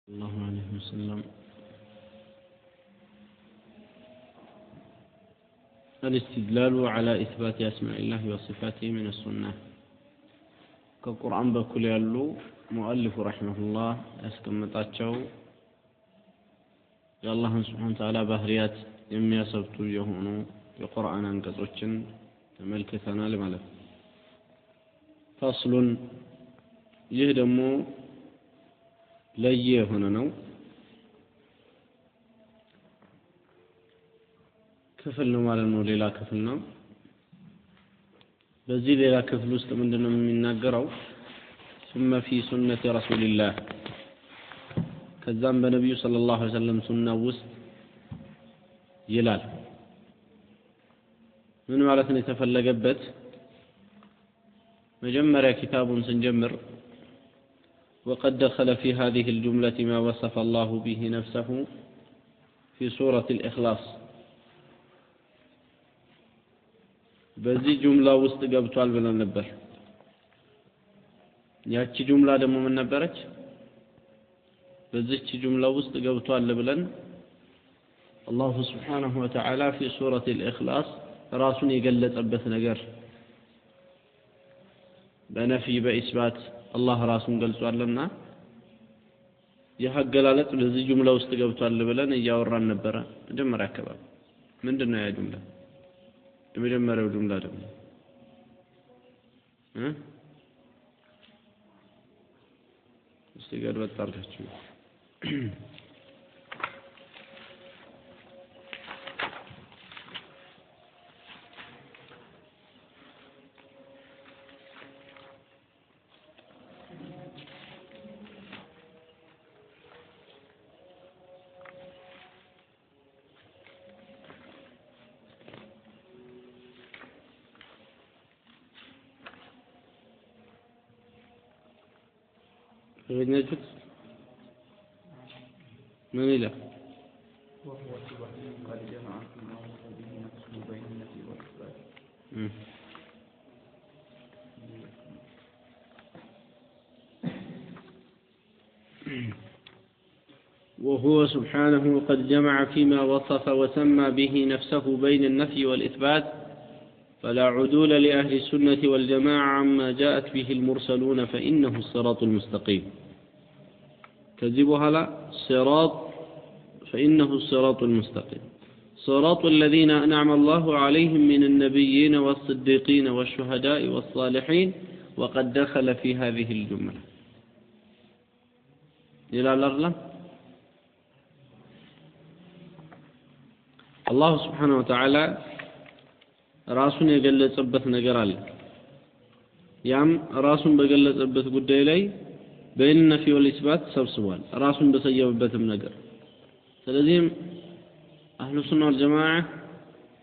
الله عليه وسلم الاستدلال على إثبات أسماء الله وصفاته من السنة كالقرآن بكل يالو مؤلف رحمه الله أسكمتاتشو يا الله سبحانه وتعالى بهريات يمي أسبتو يهونو القرآن أنكتوشن تملكتنا لملك فصل يهدمو ليه هنا نو كفل نو مالنو ليلا كفل نو بزي ليلا كفل وسط مندنو يناغراو ثم في سنة رسول الله كذاب النبي صلى الله عليه وسلم سنة وسط يلال من معناتني تفلقبت مجمرة كتاب سنجمر وقد دخل في هذه الجملة ما وصف الله به نفسه في سورة الإخلاص بزي جملة وسط قبطوال بلا نبر ياتي جملة دمو من نبرج بزي جملة وسط قبطوال بلا الله سبحانه وتعالى في سورة الإخلاص راسني يقلت أبث نقر بنفي بإثبات الله راسن قلتوا لنا يحق قلالت بزي جملة وسط قبطوال بلا ياوران نبرة مجمرة كباب من دنا يا جملة مجمرة وجملة دمو استيقاد بطارتش نجد من إله وهو سبحانه قد جمع فيما وصف به نفسه بين النفي والإثبات وهو سبحانه قد جمع فيما وصف وسمى به نفسه بين النفي والإثبات فلا عدول لأهل السنة والجماعة عما جاءت به المرسلون فإنه الصراط المستقيم كذبها لا صراط فإنه الصراط المستقيم صراط الذين أنعم الله عليهم من النبيين والصديقين والشهداء والصالحين وقد دخل في هذه الجملة إلى الأرض الله سبحانه وتعالى راسون የገለጸበት ነገር አለ ያም ራሱን በገለጸበት ጉዳይ ላይ በይን ነፊ ወልኢስባት ሰብስቧል ራሱን በሰየበበትም ነገር ስለዚህም አህሉ ሱና ወልጀማዓ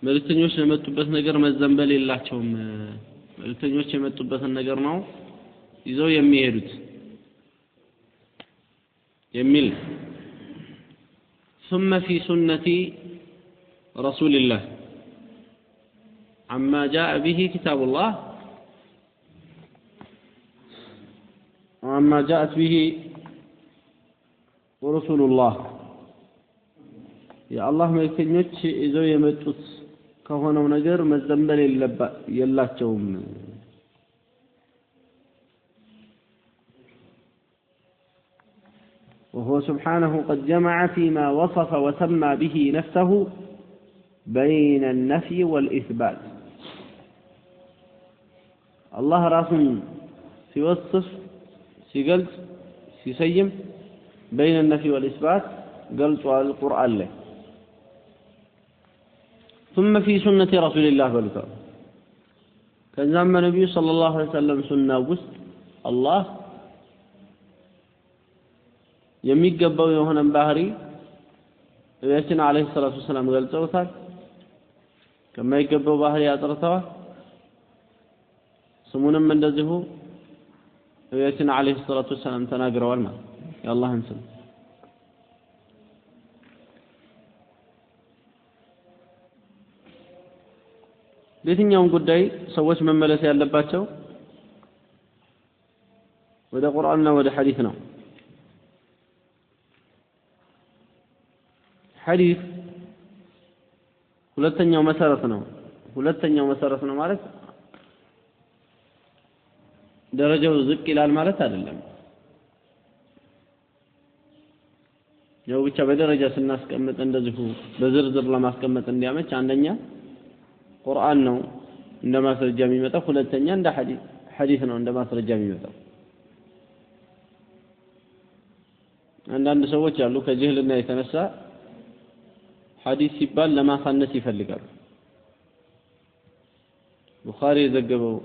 መልእክተኞች የመጡበት ነገር መዘንበል የላቸውም መልእክተኞች የመጡበትን ነገር ነው ይዘው የሚሄዱት የሚል ثم في سنة رسول الله عما جاء به كتاب الله وعما جاءت به ورسول الله يا الله ملكኞች ይዘው የመጡት ከሆነው ነገር መዘንበል የላቸውም وهو سبحانه قد جمع فيما وصف وسمى به نفسه بين النفي والإثبات الله راسن سيوصف سيقلت سيسيم بين النفي والإثبات قلت على القرآن له ثم في سنة رسول الله بالكار كان زمان النبي صلى الله عليه وسلم سنة وسط الله يميقبوا يوهنا باهري نبينا عليه الصلاة والسلام قلت وثال كما يقبوا باهري أطرتوا سمونا من دزه نبينا عليه الصلاة والسلام تناقروا والما يا الله انسل በየትኛውም ጉዳይ ሰዎች መመለስ ያለባቸው ወደ ቁርአንና ወደ ሐዲስ ነው ሐዲስ ሁለተኛው መሰረት ነው ማለት ደረጃው ዝቅ ይላል ማለት አይደለም። ያው ብቻ በደረጃ ስናስቀምጥ እንደዚሁ በዝርዝር ለማስቀመጥ እንዲያመች አንደኛ ቁርአን ነው እንደ ማስረጃ የሚመጣው፣ ሁለተኛ እንደ ሐዲስ ነው እንደ ማስረጃ የሚመጣው። አንዳንድ ሰዎች አሉ ከጅህልና የተነሳ ሐዲስ ሲባል ለማሳነስ ይፈልጋሉ። ቡኻሪ የዘገበው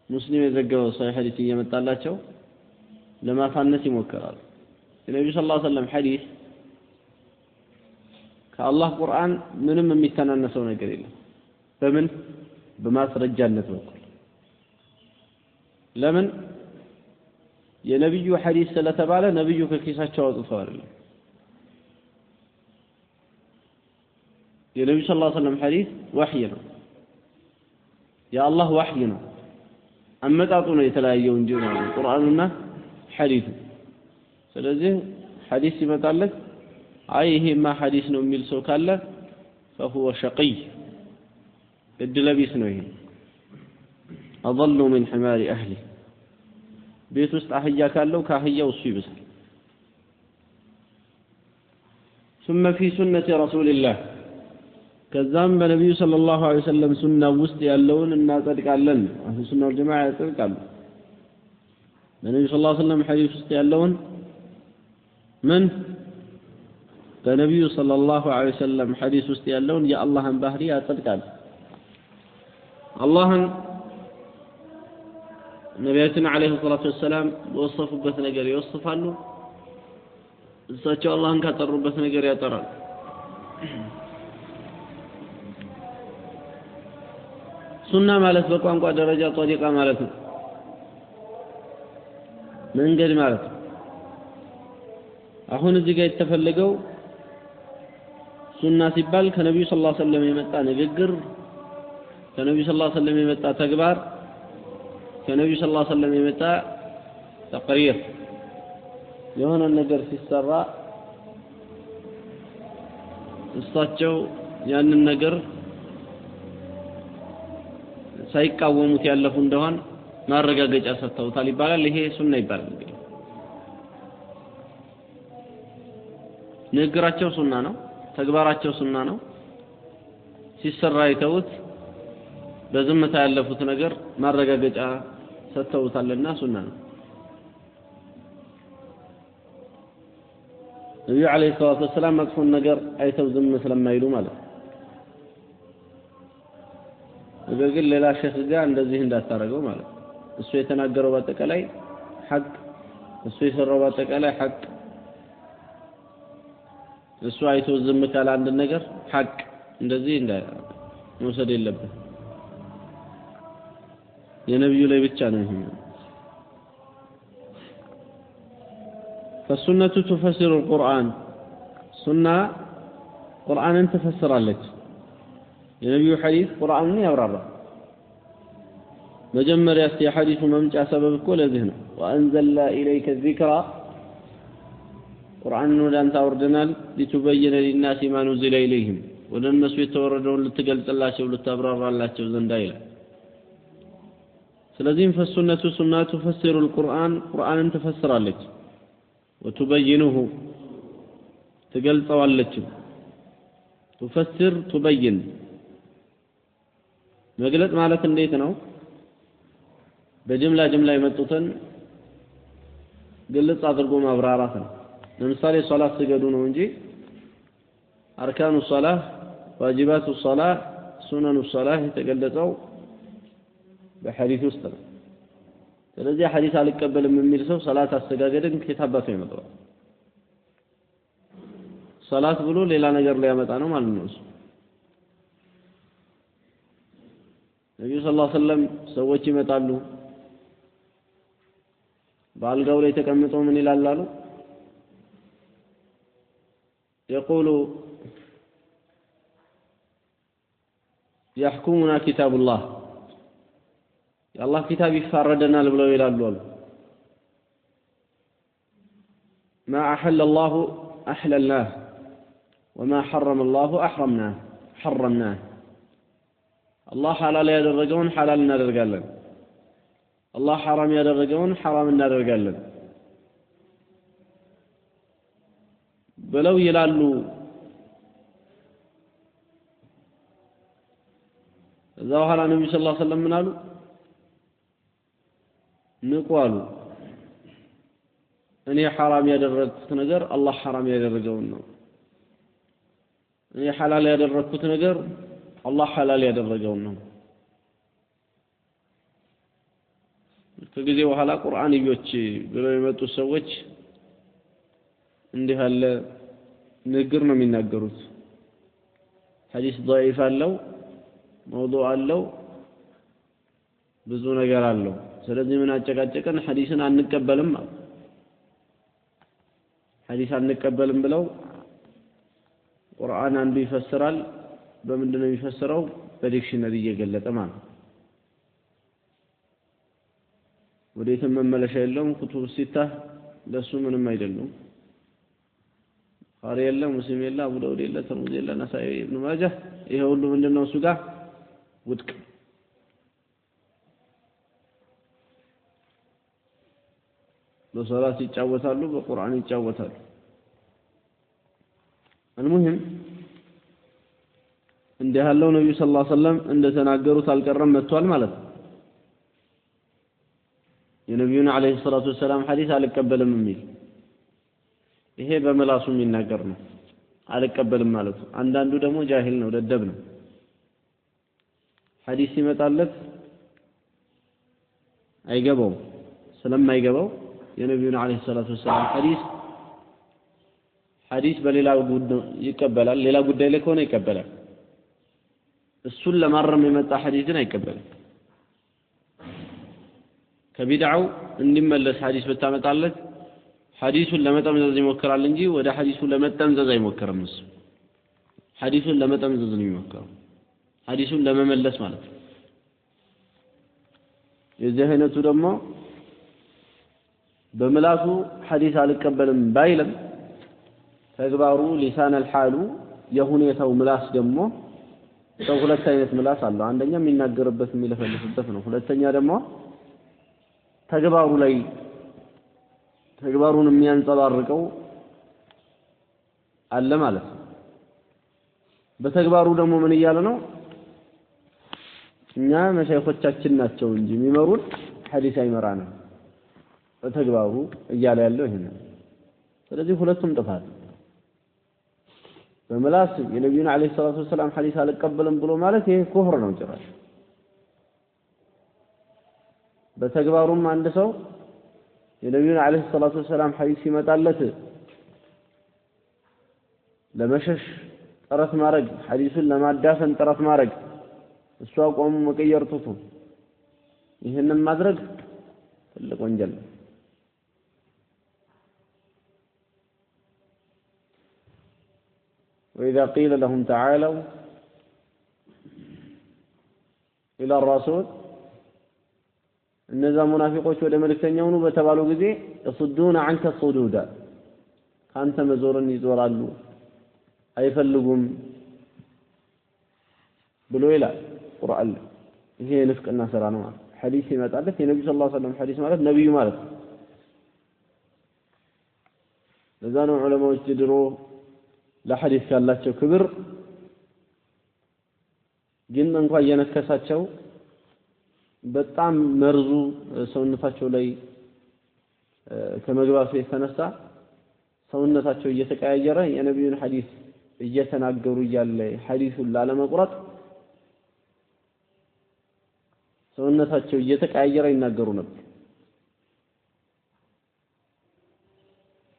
ሙስሊም የዘገበው ሰሒህ ሐዲስ እየመጣላቸው ለማሳነስ ይሞክራሉ። የነብዩ ሰለላሁ ዐለይሂ ወሰለም ሐዲስ ከአላህ ቁርአን ምንም የሚተናነሰው ነገር የለም። በምን በማስረጃነት በኩል ለምን የነብዩ ሐዲስ ስለተባለ ነብዩ ከኪሳቸው አውጥተው አይደለም። የነብዩ ሰለላሁ ዐለይሂ ወሰለም ሐዲስ ወህይ ነው፣ የአላህ ወህይ ነው። አመጣጡ ነው የተለያየው እንጂ ነው ቁርአኑና ሐዲሱ። ስለዚህ ሐዲስ ሲመጣለት አይ ይሄማ ሐዲስ ነው የሚል ሰው ካለ فهو شقي እድለቢስ ነው። ይሄ أضل من حمار أهله ቤት ውስጥ አህያ ካለው ከአህያው እሱ ይብሳል። ثم في سنة رسول الله ከዛም በነብዩ ሰለላሁ ዐለይሂ ወሰለም ሱና ውስጥ ያለውን እናጸድቃለን። አህሉ ሱና ወልጀማዓ ያጸድቃሉ። በነብዩ ሰለላሁ ዐለይሂ ወሰለም ሐዲስ ውስጥ ያለውን ምን በነብዩ ሰለላሁ ዐለይሂ ወሰለም ሐዲስ ውስጥ ያለውን የአላህን ባህሪ ያጸድቃሉ። አላህን ነቢያችን ዐለይሂ ሰላቱ ወሰላም በወሰፉበት ነገር ይወስፋሉ። እሳቸው አላህን ካጠሩበት ነገር ያጠራሉ። ሱና ማለት በቋንቋ ደረጃ ጧሪቃ ማለት ነው፣ መንገድ ማለት ነው። አሁን እዚህ ጋር የተፈለገው ሱና ሲባል ከነብዩ ሰለላሁ ዐለይሂ ወሰለም የመጣ ንግግር፣ ከነብዩ ሰለላሁ ዐለይሂ ወሰለም የመጣ ተግባር፣ ከነብዩ ሰለላሁ ዐለይሂ ወሰለም የመጣ ተቅሪር። የሆነ ነገር ሲሰራ እሳቸው ያንን ነገር ሳይቃወሙት ያለፉ እንደሆን ማረጋገጫ ሰጥተውታል ይባላል። ይሄ ሱና ይባላል። እንግዲህ ንግግራቸው ሱና ነው፣ ተግባራቸው ሱና ነው። ሲሰራ አይተውት በዝምታ ያለፉት ነገር ማረጋገጫ ሰጥተውታልና ሱና ነው። ነብዩ አለይሂ ሰላቱ ወሰላም መጥፎን ነገር አይተው ዝም ስለማይሉ ማለት ነው። ነገር ግን ሌላ ሸኽ ጋር እንደዚህ እንዳታረገው ማለት ነው። እሱ የተናገረው በአጠቃላይ ሐቅ፣ እሱ የሰራው በአጠቃላይ ሐቅ፣ እሱ አይቶ ዝም ካለ አንድ ነገር ሐቅ እንደዚህ መውሰድ የለብን። የነብዩ ላይ ብቻ ነው ይሄ። فالسنة تفسر القرآن سنة قرآن تفسر لك የነብዩ ሐዲስ ቁርአንን ያብራራል። መጀመሪያ እስቲ ሐዲሱ መምጫ ሰበብ እኮ ለዚህ ነው። ወአንዘልና ኢለይከ ዚክራ ቁርአንን ወደ አንተ አውርደናል ሊቱበይነ ሊናሲ ማ ኑዚለ ኢለይሂም ወደ እነሱ የተወረደውን ልትገልጽላቸው ልታብራራላቸው ዘንዳ ይላል። ስለዚህም ፈሱነቱ ሱና ትፈስሩ القرآن ቁርአንን ትፈስራለች፣ ወትበይኑሁ ትገልጸዋለች። ትፈስር ትበይን መግለጽ ማለት እንዴት ነው? በጅምላ የመጡትን ግልጽ አድርጎ ማብራራት ነው። ለምሳሌ ሶላት ስገዱ ነው እንጂ አርካኑ ሶላህ፣ ዋጅባቱ ሶላህ፣ ሱነኑ ሶላህ የተገለጸው በሐዲስ ውስጥ ነው። ስለዚህ ሐዲስ አልቀበልም የሚል ሰው ሶላት አስተጋገድን ከታባቱ ይመጣው ሶላት ብሎ ሌላ ነገር ላይ ያመጣ ነው ማለት ነው። ነብዩ ሰለላሁ ዐለይሂ ወሰለም ሰዎች ይመጣሉ፣ በአልጋው ላይ ተቀምጠው ምን ይላሉ? يقول يحكمنا كتاب الله የአላህ ኪታብ ይፋረደናል ብለው ይላሉ አሉ። ما أحل الله أحللناه وما حرم الله حرمناه الله حلال ያደረገውን حلال እናደርጋለን الله حرام ያደረገውን حرام እናደርጋለን ብለው ይላሉ እዛው ኋላ ነብዩ ሰለላሁ ዐለይሂ ወሰለም ምን አሉ ንቋሉ እኔ حرام ያደረኩት ነገር አላህ حرام ያደረገውን ነው እኔ حلال ያደረኩት ነገር አላህ حلال ያደረገውን ነው ከጊዜ በኋላ ቁርአንዮች ብለው የመጡ ሰዎች እንዲህ ያለ ንግግር ነው የሚናገሩት ሐዲስ ضعيف አለው موضوع አለው ብዙ ነገር አለው ስለዚህ ምን አጨቃጨቀን ሐዲስን አንቀበልም ሐዲስ አንቀበልም ብለው ቁርአን አንዱ ይፈስራል በምንድነው የሚፈስረው በዲክሽነሪ እየገለጠ ማለት ወዴትም መመለሻ የለውም ኩቱብ ሲታ ለሱ ምንም አይደለም ኻሪ የለም ሙስሊም የለም አቡ ዳውድ የለም ተርሙዚ የለም ነሳኢ ኢብኑ ማጃህ ይሄ ሁሉ ምንድነው እሱ ጋር ውድቅ በሶላት ይጫወታሉ በቁርአን ይጫወታሉ المهم እንደ ያለው ነብዩ ሰለላሁ ዐለይሂ ወሰለም እንደተናገሩት አልቀረም መጥቷል ማለት ነው የነብዩን አለይሂ ሰላቱ ወሰለም ሐዲስ አልቀበልም የሚል ይሄ በመላሱ የሚናገር ነው አልቀበልም ማለት ነው አንዳንዱ ደግሞ ጃሂል ነው ደደብ ነው ሐዲስ ይመጣለት አይገባው ስለማይገባው የነብዩን አለይሂ ሰላቱ ወሰለም ሐዲስ በሌላ ጉዳይ ይቀበላል ሌላ ጉዳይ ላይ ከሆነ ይቀበላል እሱን ለማረም የመጣ ሐዲስ ግን አይቀበልም ከቢድዓው እንዲመለስ ሐዲስ በታመጣለት ሐዲሱን ለመጠምዘዝ ይሞክራል እንጂ ወደ ሐዲሱ ለመጠምዘዝ አይሞክርም እሱ ሐዲሱን ለመጠምዘዝ ነው የሚሞክረው ሐዲሱን ለመመለስ ማለት ነው የዚህ አይነቱ ደግሞ በመላሱ ሐዲስ አልቀበልም ባይልም ተግባሩ ሊሳን الحال የሁኔታው ምላስ ደግሞ ሰው ሁለት አይነት ምላስ አለው አንደኛ የሚናገርበት የሚለፈልፍበት ነው ሁለተኛ ደግሞ ተግባሩ ላይ ተግባሩን የሚያንጸባርቀው አለ ማለት ነው በተግባሩ ደግሞ ምን እያለ ነው እኛ መሻይኾቻችን ናቸው እንጂ የሚመሩን ሐዲስ አይመራንም በተግባሩ እያለ ያለው ይሄ ነው ስለዚህ ሁለቱም ጥፋት በመላስ የነብዩን አለይሂ ሰላቱ ወሰለም ሐዲስ አልቀበልም ብሎ ማለት ይሄ ኩፍር ነው ጭራሽ በተግባሩም አንድ ሰው የነብዩን አለይሂ ሰላቱ ወሰለም ሐዲስ ይመጣለት ለመሸሽ ጥረት ማድረግ ሐዲሱን ለማዳፈን ጥረት ማድረግ እሱ አቋሙ መቀየር ትቶ ይሄንን ማድረግ ትልቅ ወንጀል ነው وإذا قيل لهم تعالوا إلى الرسول እነዛ ሙናፊቆች ወደ መልእክተኛው ነው በተባሉ ጊዜ يصدون عنك صدودا ካንተ መዞርን ይዞራሉ አይፈልጉም ብሎ ይላል ቁርአን ይሄ ንፍቅና ስራ ነው ሐዲስ ይመጣለት የነብዩ ሰለላሁ ዐለይሂ ወሰለም ሐዲስ ማለት ነብዩ ማለት ለዛ ነው ዑለማዎች ድሮ ለሐዲስ ያላቸው ክብር ግን እንኳን የነከሳቸው በጣም መርዙ ሰውነታቸው ላይ ከመግባቱ የተነሳ ሰውነታቸው እየተቀያየረ የነብዩን ሐዲስ እየተናገሩ እያለ ሐዲሱን ላለመቁረጥ ሰውነታቸው እየተቀያየረ ይናገሩ ነበር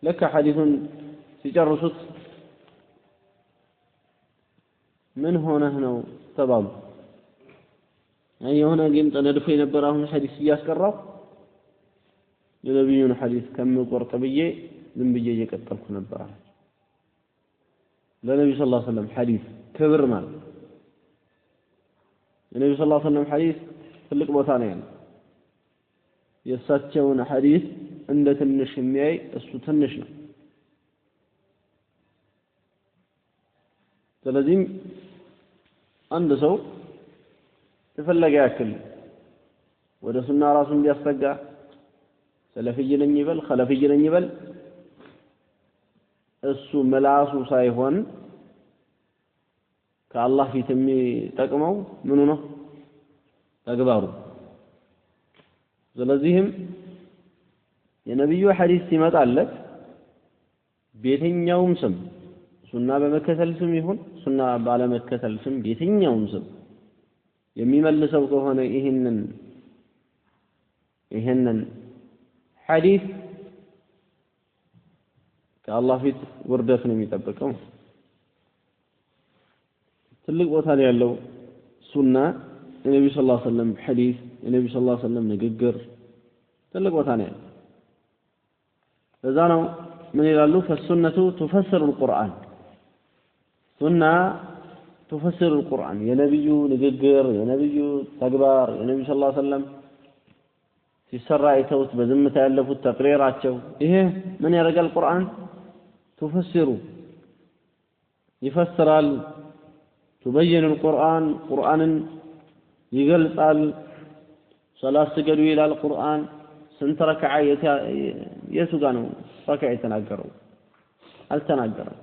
ለካ ሐዲሱን ሲጨርሱት ምን ሆነህ ነው ተባሉ የሆነ ግን ተነድፎ የነበረውን ሐዲስ እያስቀራው የነብዩን ሐዲስ ከምቆርጥ ብዬ ዝም ብዬ እየቀጠልኩ ነበር ለነብዩ ሰለላሁ ዐለይሂ ወሰለም ሐዲስ ክብር ማለት የነብዩ ሰለላሁ ዐለይሂ ወሰለም ሐዲስ ትልቅ ቦታ ነው ያለው የእሳቸውን ሐዲስ እንደ ትንሽ የሚያይ እሱ ትንሽ ነው ስለዚህ አንድ ሰው ተፈለገ ያክል ወደ ሱና ራሱን ቢያስጠጋ ሰለፊይ ነኝ ይበል ኸለፊይ ነኝ ይበል እሱ ምላሱ ሳይሆን ከአላህ ፊት የሚጠቅመው ምኑ ነው ተግባሩ ስለዚህም የነብዩ ሐዲስ ሲመጣለት ቤተኛውም ስም ሱና በመከተል ስም ይሁን ሱና ባለመከተል ስም ቤተኛውም ስም የሚመልሰው ከሆነ ይሄንን ሐዲስ ከአላህ ፊት ውርደት ነው የሚጠብቀው ትልቅ ቦታ ላይ ያለው ሱና የነብዩ ሰለላሁ ዐለይሂ ወሰለም ሐዲስ የነብዩ ሰለላሁ ዐለይሂ ወሰለም ንግግር ትልቅ ቦታ ነው ያለው ለዛ ነው ምን ይላሉ فالسنة تفسر القرآن ሱና تفسر القرآن የነብዩ ንግግር የነብዩ ተግባር የነብዩ ሰለላሁ ዐለይሂ ወሰለም ሲሰራ አይተውት በዝምታ ያለፉት ተቅሪራቸው ይሄ ምን ያደርጋል ቁርአን تفسر يفسرال تبين القرآن قرآن يقلصال صلاة سجدوا إلى القرآن سنت ركعة يسجنوا ركعة يتناقروا هل تناقروا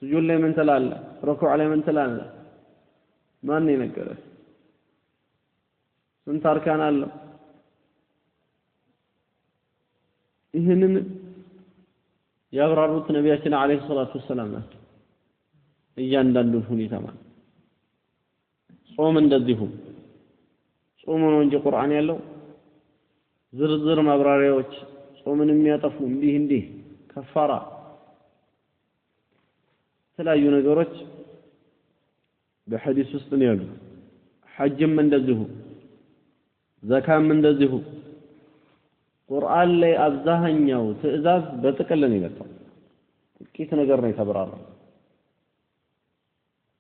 سجود لي من تلال ركوع لي من تلال ما أني نقره سنت أركان الله ይህንን ያብራሩት ነብያችን አለይሂ ሰላቱ ወሰላም ናቸው እያንዳንዱን ሁኔታ ማለት ጾም እንደዚሁ ጾም ነው እንጂ ቁርአን ያለው ዝርዝር ማብራሪያዎች ጾምን የሚያጠፉ እንዲህ ከፋራ የተለያዩ ነገሮች በሐዲስ ውስጥ ነው ያሉት ሐጅም እንደዚሁ ዘካም እንደዚሁ ቁርአን ላይ አብዛኛው ትዕዛዝ በጥቅል ነው የመጣው ጥቂት ነገር ነው የተብራራው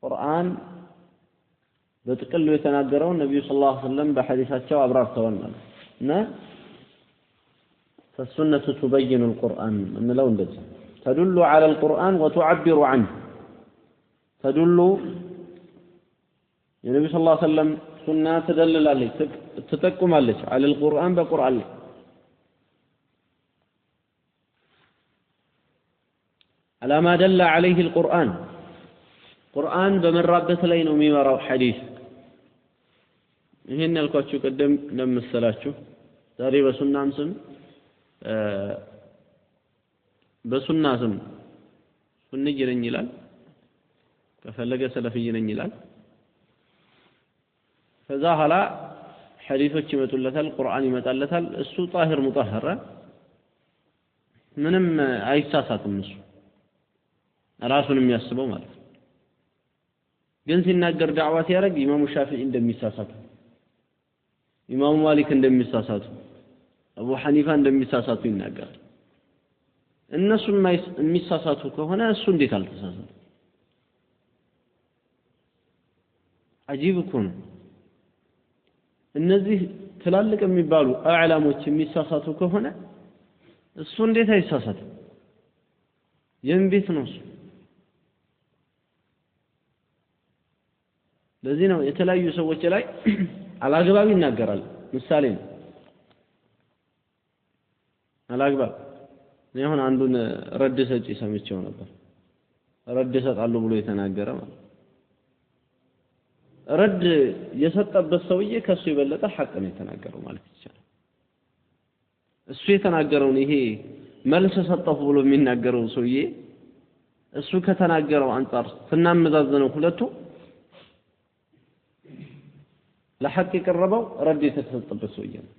ቁርአን በጥቅል የተናገረው ነብዩ ሰለላሁ ዐለይሂ ወሰለም በሐዲሳቸው አብራርተውናል እና فالسنة تبين القرآن እንለው እንደዚህ تدل على القرآن وتعبر عنه تدل የነብዩ ሰለላሁ ዐለይሂ ወሰለም ሱና ተደልላለች ትጠቁማለች على القرآن በቁርአን ላይ على ما دل عليه القرآن قرآن بمرابة لين وميمراو حديث ይሄን ያልኳችሁ ቀደም ለምሳላችሁ ዛሬ በሱናም ስም በሱና ስም ሱንይ ነኝ ይላል ከፈለገ ሰለፊይ ነኝ ይላል ከዛ ኋላ ሐዲሶች ይመጡለታል ቁርአን ይመጣለታል እሱ ጣሂር ሙጠህረ ምንም አይሳሳትም እሱ ራሱን የሚያስበው ማለት ነው ግን ሲናገር ዳዕዋ ሲያደርግ ኢማሙ ሻፊዒ እንደሚሳሳቱ ኢማሙ ማሊክ እንደሚሳሳቱ አቡ ሐኒፋ እንደሚሳሳቱ ይናገራል እነሱ የሚሳሳቱ ከሆነ እሱ እንዴት አልተሳሳተ አጂብ እኮ ነው እነዚህ ትላልቅ የሚባሉ አዕላሞች የሚሳሳቱ ከሆነ እሱ እንዴት አይሳሳትም የምቤት ነው እሱ ለዚህ ነው የተለያዩ ሰዎች ላይ አላግባብ ይናገራል ምሳሌ ነው አላግባብ ነው አንዱን ረድ ሰጪ ሰምቼው ነበር ረድ ይሰጣሉ ብሎ የተናገረ ማለት ረድ የሰጠበት ሰውዬ ከሱ የበለጠ ሐቅ ነው የተናገረው ማለት ይቻላል እሱ የተናገረውን ይሄ መልስ ሰጠሁ ብሎ የሚናገረው ሰውዬ እሱ ከተናገረው አንፃር ስናመዛዝነው ሁለቱ ለሐቅ የቀረበው ረድ የተሰጠበት ሰውዬ ነው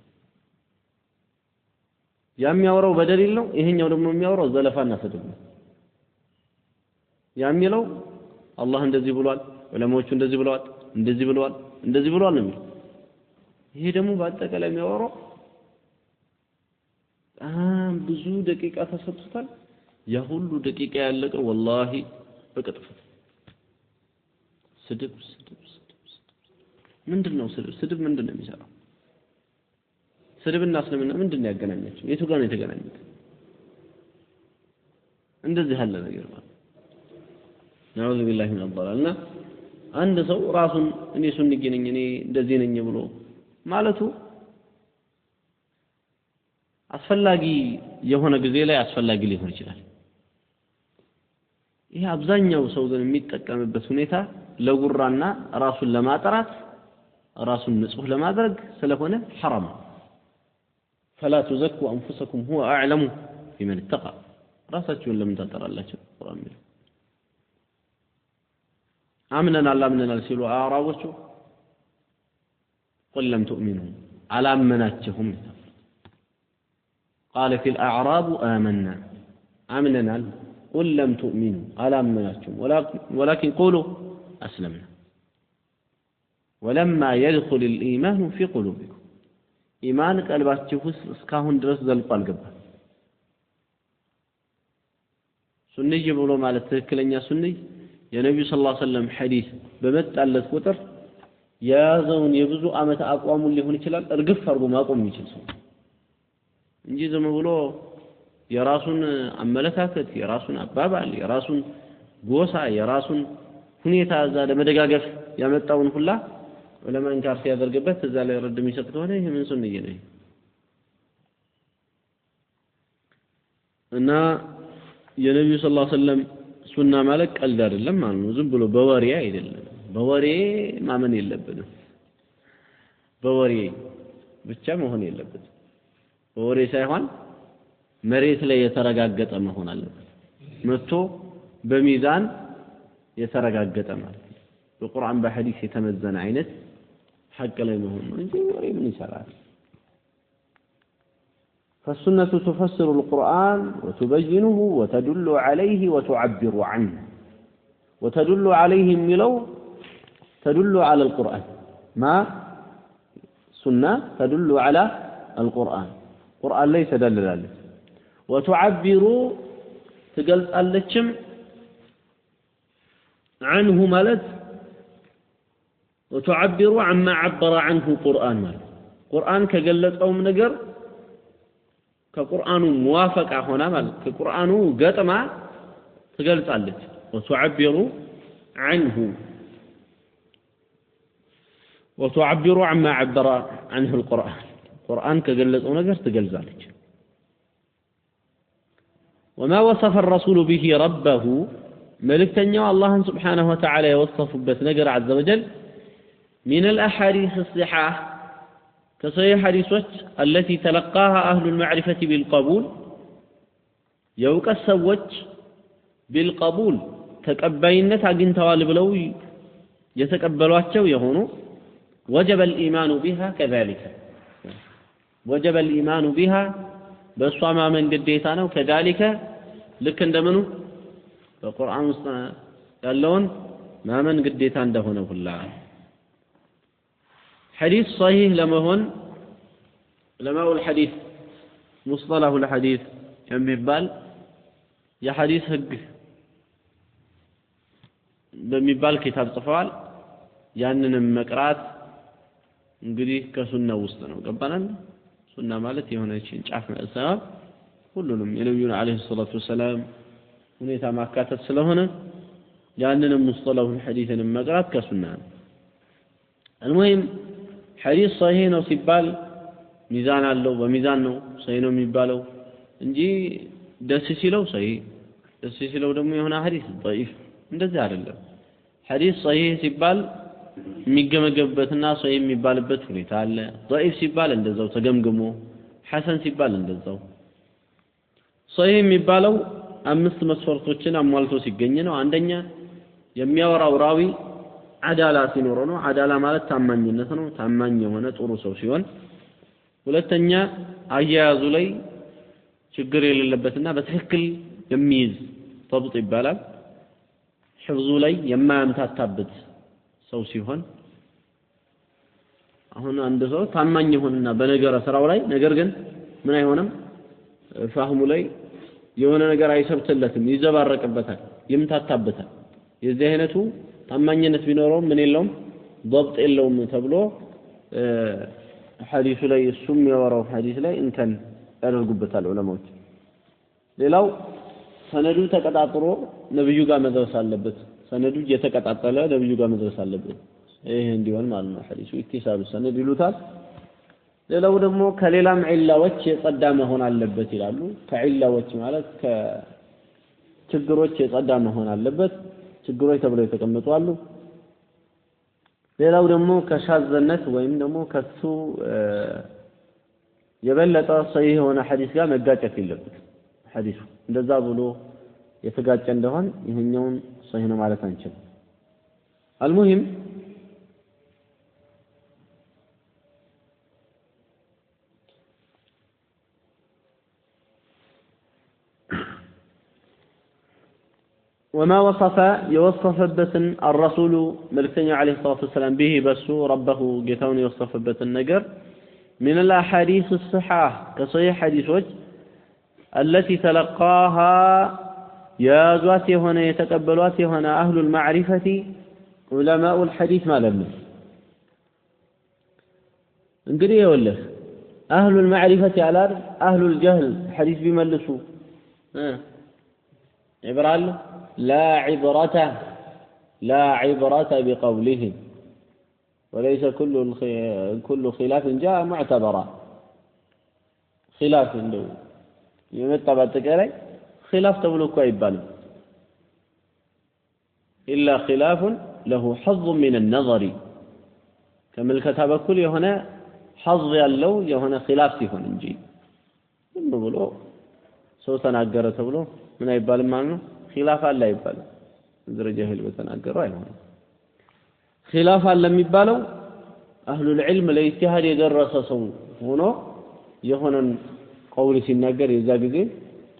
የሚያወራው በደሊል ነው ይሄኛው ደግሞ የሚያወራው ዘለፋና ስድብ ነው የሚለው አላህ እንደዚህ ብሏል ዑለማዎቹ እንደዚህ ብለዋል እንደዚህ ብለዋል ነው የሚለው ይሄ ደግሞ በአጠቃላይ የሚያወራው ብዙ ደቂቃ ተሰጥቷል ያ ሁሉ ደቂቃ ያለቀው ወላሂ በቅጥፈት ስድብ ምንድነው ስድብ ምንድነው የሚሰራው ስድብና እስልምና ምንድነው ያገናኛቸው የቱ ጋር ነው የተገናኙት እንደዚህ ያለ ነገር ማለት نعوذ بالله من الضلال አንድ ሰው ራሱን እኔ ሱንኝ ነኝ እኔ እንደዚህ ነኝ ብሎ ማለቱ አስፈላጊ የሆነ ጊዜ ላይ አስፈላጊ ሊሆን ይችላል ይሄ አብዛኛው ሰው ግን የሚጠቀምበት ሁኔታ ለጉራና ራሱን ለማጥራት ራሱን ንጹህ ለማድረግ ስለሆነ حرام فلا تزكوا انفسكم هو اعلم بمن اتقى ራሳችሁን ለምን ታጠራላችሁ ቁርአን ነው አምነናል አላምነናል ሲሉ አራቦቹ قل لم تؤمنوا አላመናችሁም قالت الاعراب آمنا آمننا قل لم تؤمنوا አላመናችሁም ولكن قولوا أسلمنا ولما يدخل الإيمان في قلوبكم إيمان قلباتكم እስካሁን ድረስ ዘልቆ አልገባም ሱንይ ብሎ ማለት ትክክለኛ ሱንይ የነብዩ ሰለላሁ ዐለይሂ ወሰለም ሐዲስ በመጣለት ቁጥር ያዘውን የብዙ አመት አቋሙን ሊሆን ይችላል እርግፍ አድርጎ ማቆም ይችላል ሰው እንጂ ዝም ብሎ የራሱን አመለካከት የራሱን አባባል የራሱን ጎሳ የራሱን ሁኔታ እዛ ለመደጋገፍ ያመጣውን ሁላ ዑለማን ጋር ሲያደርግበት እዛ ላይ ረድ የሚሰጥ ከሆነ ይሄ ምን ሱንይ ነው እና የነብዩ ሰለላሁ ዐለይሂ ወሰለም ሱና ማለት ቀልድ አይደለም ማለት ነው ዝም ብሎ በወሬ አይደለም በወሬ ማመን የለብንም በወሬ ብቻ መሆን የለበትም በወሬ ሳይሆን መሬት ላይ የተረጋገጠ መሆን አለበት መጥቶ በሚዛን የተረጋገጠ ማለት ነው በቁርአን በሐዲስ የተመዘነ አይነት ሐቅ ላይ መሆን ነው እንጂ ወሬ ምን ይሰራል فالسنة تفسر القرآن وتبينه وتدل عليه وتعبر عنه وتدل عليه ملو تدل على القرآن ما سنة تدل على القرآن القرآن ليس دلل عليه وتعبر تقلت اللتشم عنه مالت وتعبر عما عبر عنه القرآن مالت القرآن كقلت أو منقر كقرآن موافق هنا مالت كقرآن قطمة تقلت اللت وتعبر عنه وتعبر عما عبر عنه القرآن كقلت أو نقر تقلت ذلك وما وصف الرسول به ربه ملكتنيا الله سبحانه وتعالى يوصف بثنقر عز وجل من الأحاديث الصحاح كصحيح حديثات التي تلقاها أهل المعرفة بالقبول يوك السوج بالقبول تقبينت عقين توالب لو يتقبلواتشو يهونو وجب الإيمان بها كذلك وجب الإيمان بها بصوما من قديتانه كذلك لك اندمنو القرآن قالون ما من قديتان دهونه الله حديث صحيح لما هون لما هو الحديث مصطلح الحديث يمبال يا حديث حق بمبال كتاب صفوال ያንንም መቅራት እንግዲህ ከሱና ውስጥ ነው ገባናል ሱና ማለት የሆነችን ጫፍ መሰብ ሁሉንም የነብዩን አለይሂ ሰላቱ ወሰለም ሁኔታ ማካተት ስለሆነ ያንንም ሙስጠላሁል ሐዲስን መቅራት ከሱና ነው المهم ሐዲስ صحيح ነው ሲባል ሚዛን አለው በሚዛን ነው صحيح ነው የሚባለው እንጂ ደስ ሲለው صحيح ደስ ሲለው ደግሞ የሆነ ሐዲስ ضعيف እንደዚህ አይደለም ሐዲስ صحيح ሲባል የሚገመገበትና صحيح የሚባልበት ሁኔታ አለ ضعيف ሲባል እንደዛው ተገምግሞ ሐሰን ሲባል እንደዛው صحيح የሚባለው አምስት መስፈርቶችን አሟልቶ ሲገኝ ነው አንደኛ የሚያወራው ራዊ አዳላ ሲኖር ነው አዳላ ማለት ታማኝነት ነው ታማኝ የሆነ ጥሩ ሰው ሲሆን ሁለተኛ አያያዙ ላይ ችግር የሌለበትና በትክክል የሚይዝ ضبط ይባላል حفظ ላይ የማያምታታበት ሰው ሲሆን አሁን አንድ ሰው ታማኝ ይሆንና በነገረ ስራው ላይ ነገር ግን ምን አይሆንም ፋህሙ ላይ የሆነ ነገር አይሰብትለትም ይዘባረቅበታል ይምታታበታል የዚህ አይነቱ ታማኝነት ቢኖረው ምን የለውም ضبط የለውም ተብሎ ሐዲሱ ላይ እሱም ያወራው ሐዲስ ላይ እንከን ያደርጉበታል ዑለማዎች ሌላው ሰነዱ ተቀጣጥሮ ነብዩ ጋር መድረስ አለበት ሰነዱ እየተቀጣጠለ ነብዩ ጋር መድረስ አለበት ይሄ እንዲሆን ማለት ነው ሐዲሱ ኢትሳሉ ሰነድ ይሉታል ሌላው ደግሞ ከሌላም ዒላዎች የጸዳ መሆን አለበት ይላሉ ከዒላዎች ማለት ከችግሮች የጸዳ መሆን አለበት ችግሮች ተብለው የተቀመጡ አሉ ሌላው ደግሞ ከሻዘነት ወይም ደግሞ ከሱ የበለጠ ሰሂህ የሆነ ሐዲስ ጋር መጋጨት የለበት ሐዲሱ እንደዛ ብሎ የተጋጨ እንደሆን ይሄኛውን ሰሂህ ነው ማለት አንችልም المهم وما وصف يوصف بتن الرسول ملكنا عليه الصلاة والسلام به بسو ربه جتون يوصف بتن نجر من الأحاديث الصحاح كصحيح حديث وجه التي تلقاها يا زواتي هنا يتقبلواتي هنا أهل المعرفة علماء الحديث ما لم انقري يقول أهل المعرفة على أهل الجهل حديث بملسوا عبرال لا عبرة بقولهم وليس كل خلاف جاء معتبرا خلاف عنده يمتع بالتكالي خلاف تبلوك ويبال إلا خلاف له حظ من النظر كما الكتاب كل هنا حظ يالله يهنا خلاف تهون انجي نقولوا سوسنا أقرأ تبلو من يبال معنا خلاف الله يبال درجة هل بتناقروا أيضا خلاف الله يبالو أهل العلم الاجتهاد يدرس صوم هنا يهنا قول سناقر يزاقزي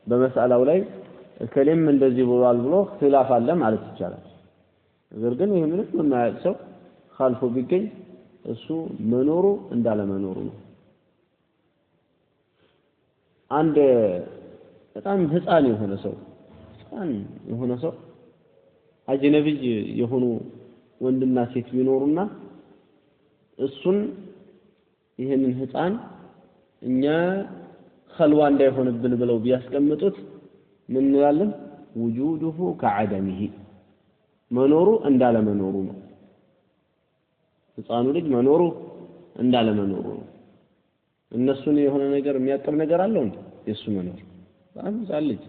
بمسألة أولي الكلام من ذي بالبلوغ خلاف الله على التجارة غير قلنا يهمنك مما يتسو خالفوا بكي السو منورو عند على منورو عند በጣም ህፃን የሆነ ሰው አጅነቢ የሆኑ ወንድና ሴት ቢኖሩና እሱን ይሄንን ህፃን እኛ ኸልዋ እንዳይሆንብን ብለው ቢያስቀምጡት ምን እንላለን وجوده كعدمه መኖሩ እንዳለ መኖሩ ነው ህፃኑ ልጅ መኖሩ እንዳለ መኖሩ ነው እነሱን የሆነ ነገር የሚያቀም ነገር አለው እንዴ የሱ መኖር አንዛልጅ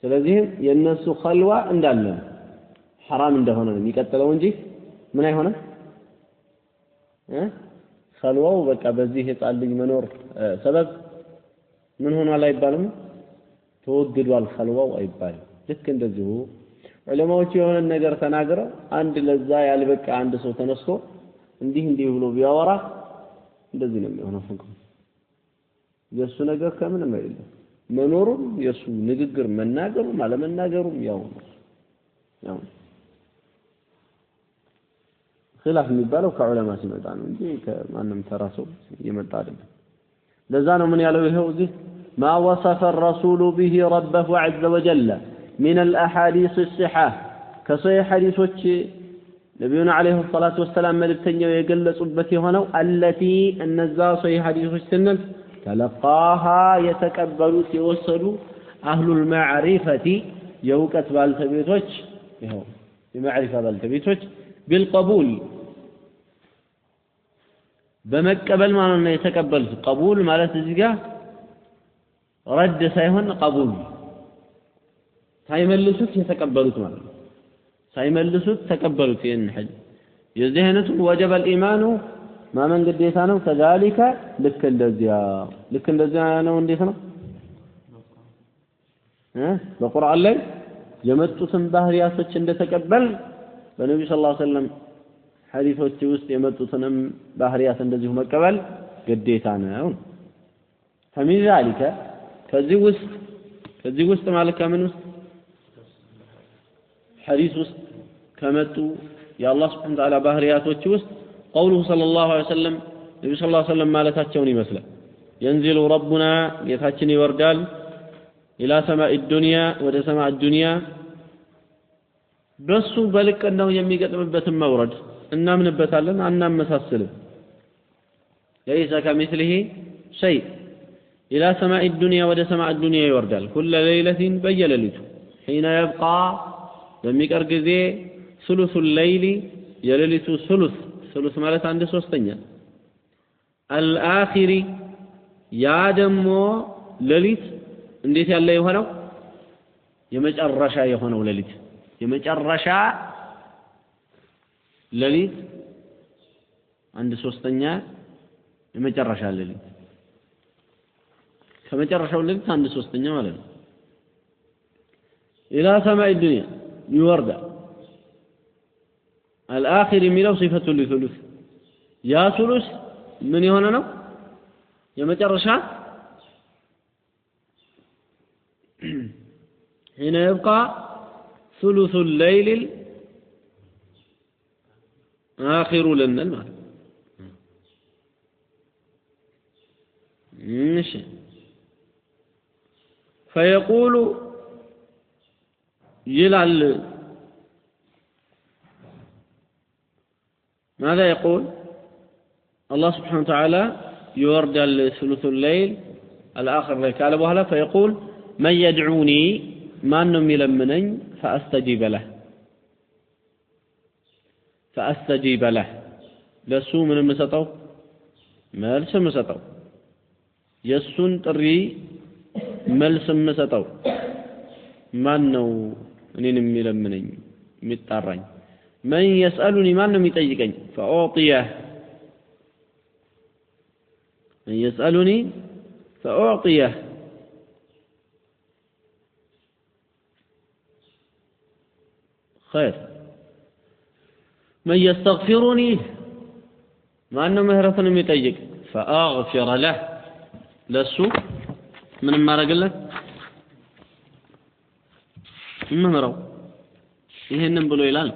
ስለዚህ የነሱ ኸልዋ እንዳለ حرام እንደሆነ ነው የሚቀጥለው እንጂ ምን አይሆንም ኸልዋው በቃ በዚህ ህፃን ልጅ መኖር ሰበብ ምን ሆኗል አይባልም ተወግዷል ኸልዋው አይባልም ልክ እንደዚሁ ዑለማዎች የሆነ ነገር ተናግረው አንድ ለዛ ያልበቃ አንድ ሰው ተነስቶ እንዲህ ብሎ ቢያወራ እንደዚህ ነው የሚሆነው ፈንኩ የሱ ነገር ከምንም አይደለም መኖሩ የሱ ንግግር መናገሩ ማለመናገሩም ያው خلاف የሚባለው ከዑለማ ሲመጣ ነው እንጂ ከማንም ተራሰው የመጣ አይደለም ለዛ ነው ምን ያለው ይሄው እዚህ ما وصف الرسول به ربه عز وجل من الاحاديث الصحاح كصحيح حديثوች ነብዩና አለይሂ ሰላቱ ወሰለም መልእክተኛው የገለጹበት የሆነው التي እነዛ صحيح حديثوች ስንል تلقاها يتقبلوا يوصلوا أهل المعرفة يوقت بالتبيتوش يهو بمعرفة بالتبيتوش بالقبول بمقبل ما لنا يتقبل قبول مالت زيغا رد سايهون قبول سايملسوت يتقبلوت ማለት سايملسوت تقبلوت ينحج يزهنت وجب الإيمان ما من قديتا ነው كذلك ልክ እንደዚያ ነው እንዴት ነው በቁርአን ላይ የመጡትን ባህሪያቶች እንደተቀበል በነብዩ ሰለላሁ ዐለይሂ ወሰለም ሐዲሶች ውስጥ የመጡትንም ባህሪያት እንደዚሁ መቀበል ግዴታ ነው فمن ذلك ከዚህ ውስጥ ማለት ከምን ውስጥ ሐዲስ ውስጥ ከመጡ የአላህ Subhanahu Wa Ta'ala ባህሪያቶች ውስጥ قوله صلى الله عليه وسلم النبي صلى الله عليه وسلم مالتاچون يመስላል ينزل ربنا ጌታችን ይወርዳል الى سماء الدنيا ወደ سماء الدنيا በሱ በልቀናው የሚገጥምበትን መውረድ እናምንበታለን አናመሳስልም ليس كمثله شيء الى سماء الدنيا ወደ سماء الدنيا ይወርዳል كل ليلة በየሌሊቱ حين يبقى በሚቀር ጊዜ ثلث الليل የሌሊቱ ثلث ማለት አንድ ሶስተኛ الآخر ያ ደግሞ ሌሊት እንዴት ያለ የሆነው የመጨረሻ የሆነው ሌሊት የመጨረሻ ሌሊት አንድ ሶስተኛ የመጨረሻ ሌሊት ከመጨረሻው ሌሊት አንድ ሶስተኛ ማለት ነው إلى سماء الدنيا يورد الآخر የሚለው صفة لثلث يا ثلث ምን የሆነ ነው የመጨረሻ حين يبقى ثلث الليل الآخر لنا المال ماشي فيقول يلعل ماذا يقول الله سبحانه وتعالى يورد ثلث الليل الآخر ليل قال بهلا فيقول من يدعوني ما نم يلمنني فأستجيب له لسو من مسطو ملس مسطو يسون طري ملس مسطو ما نو እኔን የሚለምነኝ የሚጣራኝ من يسألني ما ነው የሚጠይቀኝ فأعطيه من يسألني فأعطيه خير من يستغفرني ما أنه مهرة يطيق فأغفر له لسو من ما رجل لك مهرة يهنم بلو إلال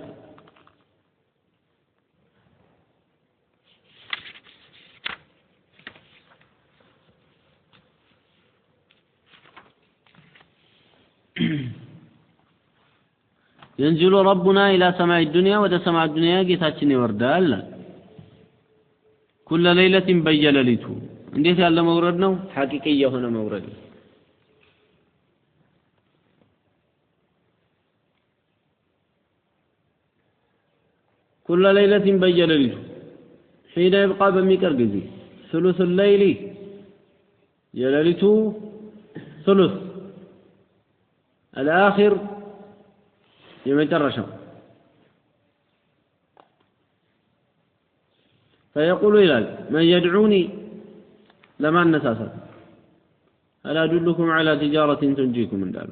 ينزل ربنا إلى سماء الدنيا وده سماء الدنيا جيتاتشني وردال كل ليلة بيللته انديت يالا موردنا حقيقية هنا مورد كل ليلة بيللته حين يبقى بميكر جزي ثلث الليل يللته ثلث الآخر يمترشم فيقول إلال من يدعوني لما النساسة هل أدلكم على تجارة تنجيكم من دار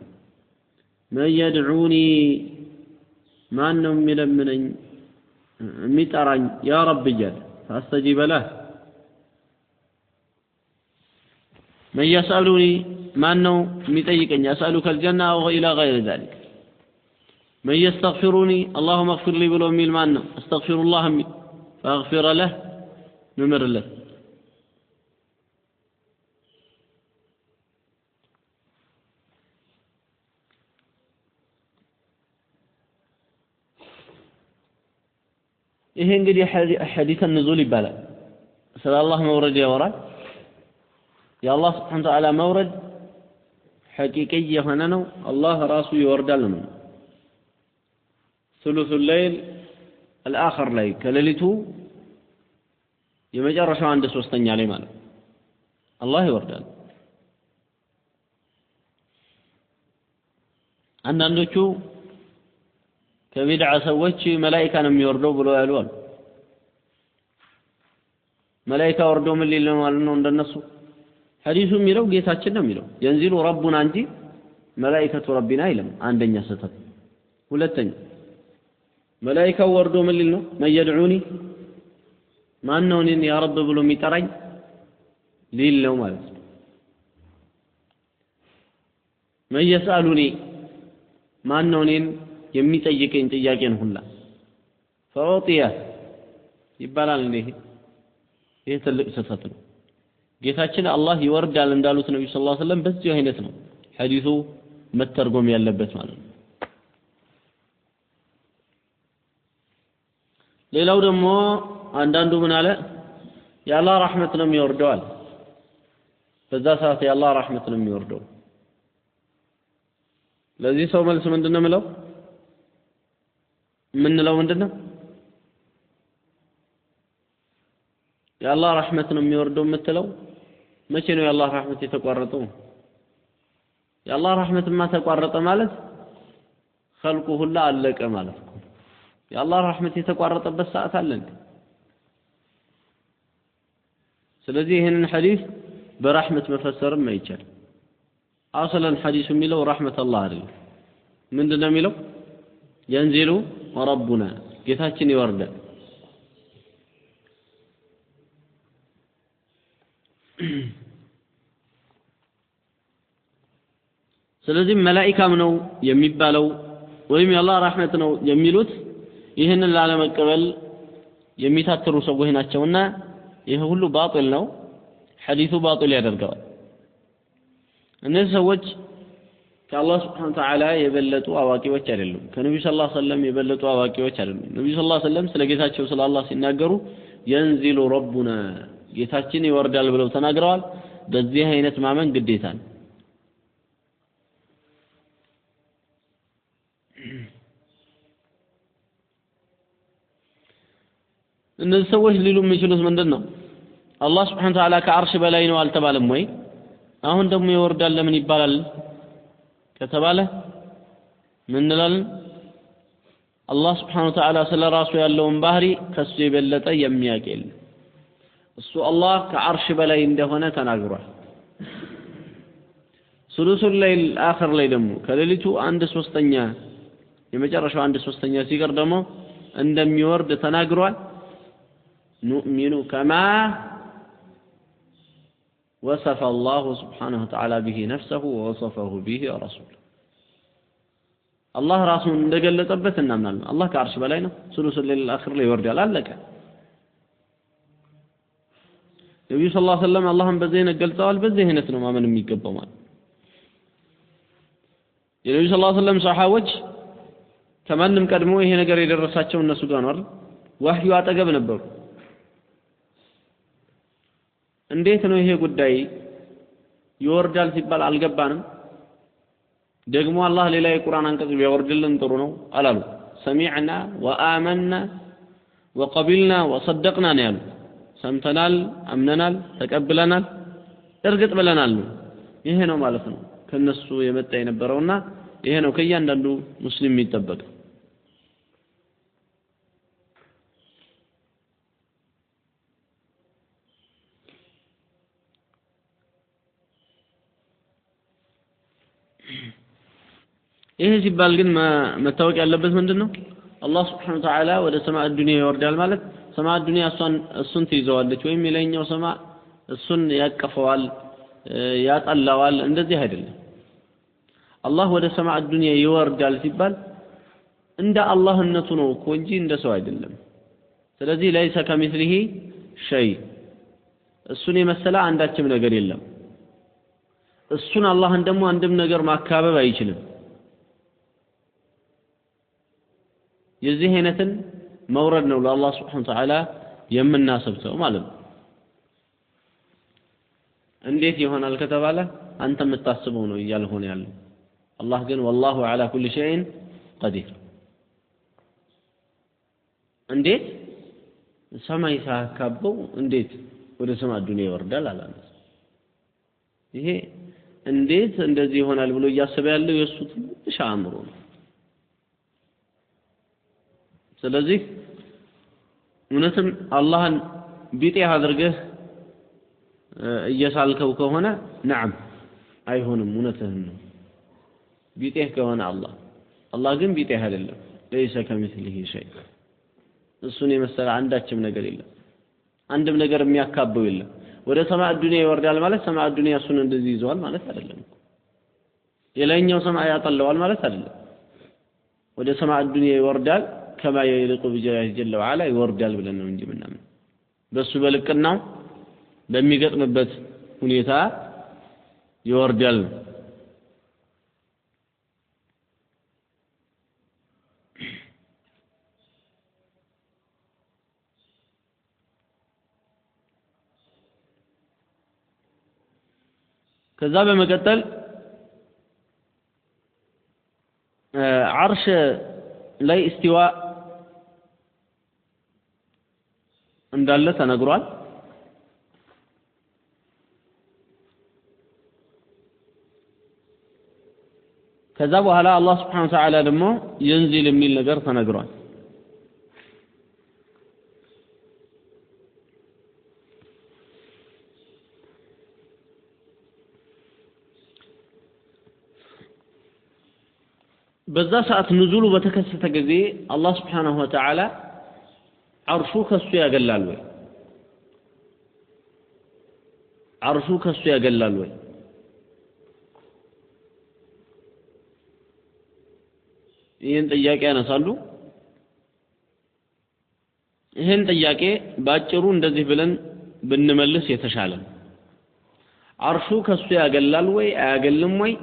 من يدعوني ما أنهم من مترن يا رب جل فأستجيب له من يسألني ما أنه متيكن يسألك الجنة أو إلى غير ذلك من يستغفرني اللهم اغفر لي بلو ميل مانا استغفر الله مي فاغفر له نمر له ይሄ እንግዲህ ሐዲስ النزول ይባላል ስለ አላህ መውረድ ያወራል የአላህ Subhanahu Wa Ta'ala መውረድ ሐቂቀይ የሆነ ነው አላህ ራሱ ይወርዳል ነው ثلث الليل الآخر ላይ ከሌሊቱ የመጨረሻው አንድ ሶስተኛ ላይ ማለት አላህ ይወርዳል አንዳንዶቹ ከቢድዓ ሰዎች መላእክት ነው የሚወርደው ብለው ያሉ አሉ መላእክት ወርዶ ምን ሊል ነው ማለት ነው እንደነሱ ሐዲሱ የሚለው ጌታችን ነው የሚለው ينزل ربنا እንጂ መላእክቱ ረቢና አይልም አንደኛ ስህተት ሁለተኛ መላእክቱ ወርዶ ምን ሊል ነው من يدعوني ማን ነው እኔን ያ ረብ ብሎ የሚጠራኝ ሊል ነው ማለት ነው من يسألني ማን ነው እኔን የሚጠይቀኝ ጥያቄን ሁላ فأعطيه ይባላል እንዴ ይሄ ትልቅ ስህተት ነው ጌታችን አላህ ይወርዳል እንዳሉት ነብዩ ሰለላሁ ዐለይሂ ወሰለም በዚህ አይነት ነው ሐዲሱ መተርጎም ያለበት ማለት ነው ሌላው ደግሞ አንዳንዱ ምን አለ የአላህ ረህመት ነው የሚወርደው አለ በዛ ሰዓት የአላህ ረህመት ነው የሚወርደው ለዚህ ሰው መልስ ምንድነው ምለው ምንድነው የአላህ ረህመት ነው የሚወርደው የምትለው መቼ ነው የአላህ ረህመት የተቋረጠው የአላህ ረህመትማ ተቋረጠ ማለት ኸልቁ ሁላ አለቀ ማለት ነው የአላህ ረህመት የተቋረጠበት ሰዓት አለ እንዴ ስለዚህ ይሄንን ሐዲስ በረህመት መፈሰርም አይቻል አሰለን ሐዲሱ የሚለው ረህመት አላህ አይደለም ምንድነው የሚለው ينزل ربنا ጌታችን ይወርዳል ስለዚህ መላእክታም ነው የሚባለው ወይም የአላህ ረህመት ነው የሚሉት ይሄንን ላለመቀበል የሚታተሩ ሰዎች ናቸውና ይሄ ሁሉ ባጢል ነው ሐዲሱ ባጢል ያደርገዋል እነዚህ ሰዎች ከአላህ Subhanahu Ta'ala የበለጡ አዋቂዎች አይደሉም ከነብዩ ሰለላሁ ዐለይሂ ወሰለም የበለጡ አዋቂዎች አይደሉም ነብዩ ሰለላሁ ዐለይሂ ወሰለም ስለ ጌታቸው ስለ አላህ ሲናገሩ ينزل ربنا ጌታችን ይወርዳል ብለው ተናግረዋል በዚህ አይነት ማመን ግዴታ ነው እነዚህ ሰዎች ሊሉ የሚችሉት ምንድነው አላህ Subhanahu Ta'ala ከአርሽ በላይ ነው አልተባለም ወይ አሁን ደግሞ ይወርዳል ለምን ይባላል ከተባለ ምን እንላለን አላህ Subhanahu Ta'ala ስለራሱ ያለውን ባህሪ ከሱ የበለጠ የሚያውቅ እሱ አላህ ከአርሽ በላይ እንደሆነ ተናግሯል ሱሉሱል ለይል አኺር ላይ ደግሞ ከሌሊቱ 1/3 የመጨረሻው 1/3 ሲቀር ደግሞ እንደሚወርድ ተናግሯል نؤمن كما وصف الله سبحانه وتعالى به نفسه ووصفه به رسوله الله راسه እንደገለጸበት እናምናለን አላህ ከአርሽ በላይ ነው ሱሉሱል ለይል አኺር ላይ ይወርዳል አለቀ ነብዩ ሰለላሁ ዐለይሂ ወሰለም አላህን በዚህ ገልጸዋል በዚህ አይነት ነው ማመን የሚገባው ማለት የነብዩ ሰለላሁ ዐለይሂ ወሰለም ሰሃቦች ከማንም ቀድሞ ይሄ ነገር የደረሳቸው እነሱ ጋር ነው አይደል ወህዩ አጠገብ ነበሩ እንዴት ነው ይሄ ጉዳይ ይወርዳል ሲባል አልገባንም ደግሞ አላህ ሌላ የቁርአን አንቀጽ ቢያወርድልን ጥሩ ነው አላሉ ሰሚዕና ወአመና ወቀቢልና ወሰደቅና ነው ያሉ ሰምተናል አምነናል ተቀብለናል እርግጥ ብለናል ይሄ ነው ማለት ነው ከነሱ የመጣ የነበረውና ይሄ ነው ከእያንዳንዱ ሙስሊም የሚጠበቀው ይሄ ሲባል ግን መታወቅ ያለበት ምንድነው አላህ Subhanahu Wa Ta'ala ወደ ሰማይ ዱንያ ይወርዳል ማለት ሰማይ ዱንያ እሱን ትይዘዋለች ወይም የላይኛው ሰማይ እሱን ያቀፈዋል ያጠላዋል እንደዚህ አይደለም አላህ ወደ ሰማይ ዱንያ ይወርዳል ሲባል እንደ አላህነቱ ነው እኮ እንጂ እንደ ሰው አይደለም ስለዚህ ليس كمثله شيء እሱን የመሰለ አንዳችም ነገር የለም እሱን አላህን ደግሞ አንድም ነገር ማካበብ አይችልም የዚህ አይነትን መውረድ ነው ለአላህ Subhanahu Wa Ta'ala የምናሰብተው ማለት ነው እንዴት ይሆናል ከተባለ አንተ የምታስበው ነው ያልሆነ ያለው አላህ ግን والله على كل شيء قدير እንዴት ሰማይ ሳካበው እንዴት ወደ ሰማይ ዱንያ ይወርዳል አላለ ይሄ እንዴት እንደዚህ ይሆናል ብሎ እያሰበ ያለው የሱ ትንሽ አእምሮ ነው ስለዚህ እውነትም አላህን ቢጤ አድርገህ እየሳልከው ከሆነ ነዓም አይሆንም እውነትህን ነው ቢጤህ ከሆነ አላህ ግን ቢጤህ አይደለም ليس كمثله شيء እሱን የመሰለ አንዳችም ነገር የለም አንድም ነገር የሚያካበው የለም ወደ ሰማይ ዱንያ ይወርዳል ማለት ሰማይ ዱንያ እሱን እንደዚህ ይዘዋል ማለት አይደለም የላይኛው ሰማይ ያጠለዋል ማለት አይደለም ወደ ሰማይ ዱንያ ይወርዳል كما يليق بجلاله جل وعلا يوردال ብለን ነው እንጂ ምናምን በሱ በልቅናው በሚገጥምበት ሁኔታ ይወርዳል ከዛ በመቀጠል عرش ላይ استواء እንዳለ ተነግሯል ከዛ በኋላ አላህ Subhanahu Wa Ta'ala ደግሞ ينزل የሚል ነገር ተነግሯል በዛ ሰዓት ንዙሉ በተከሰተ ጊዜ አላህ Subhanahu Wa Ta'ala አርሹ ከሱ ያገላል ወይ አርሹ ከሱ ያገላል ወይ ይሄን ጥያቄ ያነሳሉ ይሄን ጥያቄ ባጭሩ እንደዚህ ብለን ብንመልስ የተሻለ አርሹ ከሱ ያገላል ወይ አያገልም ወይ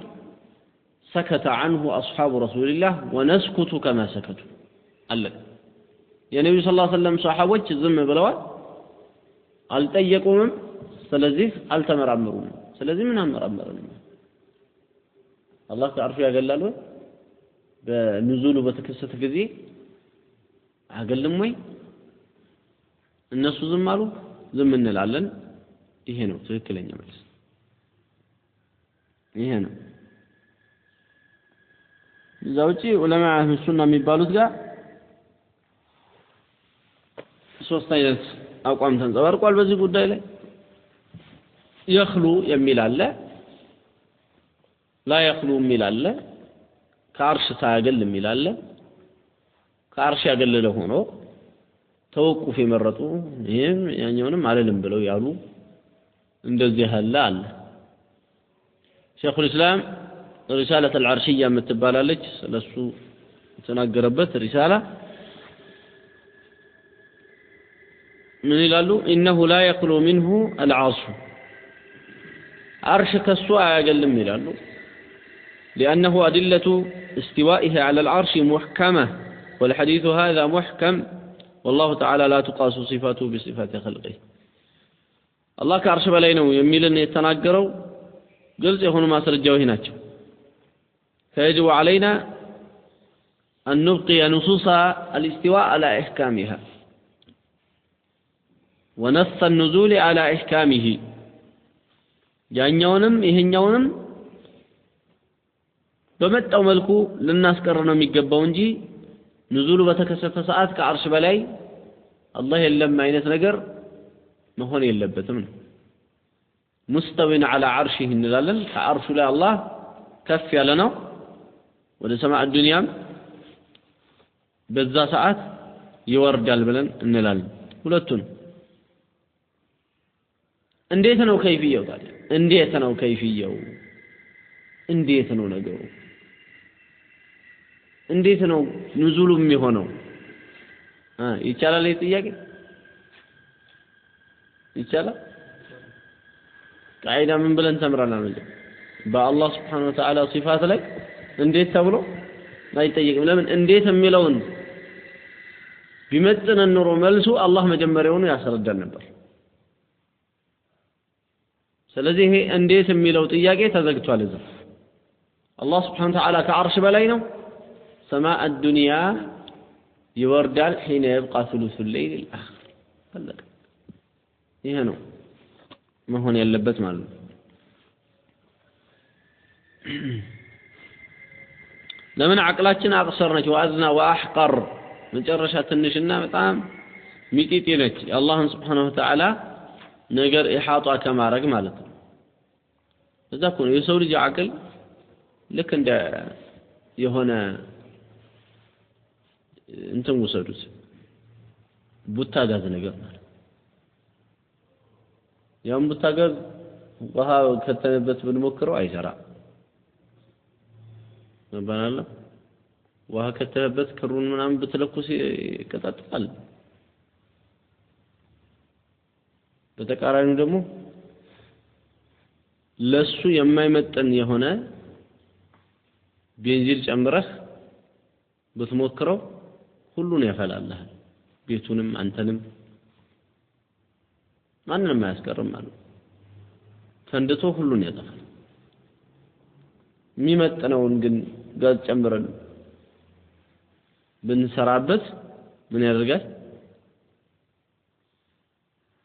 سكت عنه أصحاب رسول الله ونسكت كما سكتوا قال يا نبي صلى الله عليه وسلم صحابوች ዝም ብለዋል አልጠየቁም ስለዚህ አልተመራመሩም ስለዚህ ምን አመራመሩም አላህ ከአርሹ ያገላል ወይ በንዙሉ በተከሰተ ጊዜ አገልም ወይ እነሱ ዝም አሉ ዝም እንላለን ይሄ ነው ትክክለኛ መልስ ይሄ ነው ዛውጪ ዑለማ አህሉ ሱና የሚባሉት ጋር ሶስት አይነት አቋም ተንጸባርቋል በዚህ ጉዳይ ላይ يخلو የሚል አለ لا يخلو የሚል አለ ከአርሽ ሳያገል የሚል አለ ከአርሽ ያገለለ ሆኖ ተወቁፍ የመረጡ ይሄም ያኛውንም አለልም ብለው ያሉ እንደዚህ አለ ሼኹ الاسلام رسالة العرشية متبالالج لسو تناقربت رسالة من يقالوا إنه لا يخلو منه العرش عرش كالسوء أقل من يقالوا لأنه أدلة استوائه على العرش محكمة والحديث هذا محكم والله تعالى لا تقاس صفاته بصفات خلقه الله كعرش بلينه يميلن يتناقروا قلت يخونوا ما سرجوا هناك فيجب علينا أن نبقي نصوص الاستواء على إحكامها ونص النزول على إحكامه جانيونم إهنيونم بمتأو ملكو للناس كرنا ميقبونجي نزول بتكسف ساعات كعرش بلاي الله يلما عينة نقر مهون يلبت منه مستو على عرشه النلالن كعرش لا الله كفي لنا ወደ ሰማዕ ዱንያም በዛ ሰዓት ይወርዳል ብለን እንላለን ሁለቱን እንዴት ነው ከይፍየው ታዲያ እንዴት ነው ከይፍየው እንዴት ነው ነገሩ እንዴት ነው ንዙሉ የሚሆነው ይቻላል ጥያቄ ይቻላል ቃይዳ ምን ብለን ተምረናል በአላህ Subhanahu Wa Ta'ala ሲፋት ላይ እንዴት ተብሎ አይጠየቅም ለምን እንዴት የሚለውን ቢመጥን ኑሮ መልሱ አላህ መጀመሪያውኑ ያስረዳል ነበር ስለዚህ ይሄ እንዴት የሚለው ጥያቄ ተዘግቷል እዛ አላህ Subhanahu Wa Ta'ala ከአርሽ በላይ ነው ሰማዕ الدنيا ይወርዳል حين يبقى ثلث الليل الآخر ፈለቀ ይሄ ነው መሆን ያለበት ማለት ነው ለምን አቅላችን አቅሰር ነች ወአዝና ወአህቀር መጨረሻ ትንሽና በጣም ሚጢጢ ነች አላህን Subhanahu Wa Ta'ala ነገር ኢሓጣ ከማረግ ማለት ነው እዛ እኮ ነው የሰው ልጅ አቅል ልክ እንደ የሆነ እንትን ወሰዱት ቡታ ጋዝ ነገር ማለት ያም ቡታ ጋዝ ውሃ ከተነበት ብንሞክረው አይሰራ ነባናለ ውሃ ከተነበት ክሩን ምናምን በተለኩስ ይቀጣጣል በተቃራኒው ደግሞ ለሱ የማይመጠን የሆነ ቤንዚን ጨምረህ ብትሞክረው ሁሉን ያፈላልህ ቤቱንም አንተንም ማንንም አያስቀርም ማለት ፈንድቶ ሁሉን ያጠፋል የሚመጥነውን ግን ጋዝ ጨምረን ብንሰራበት ምን ያደርጋል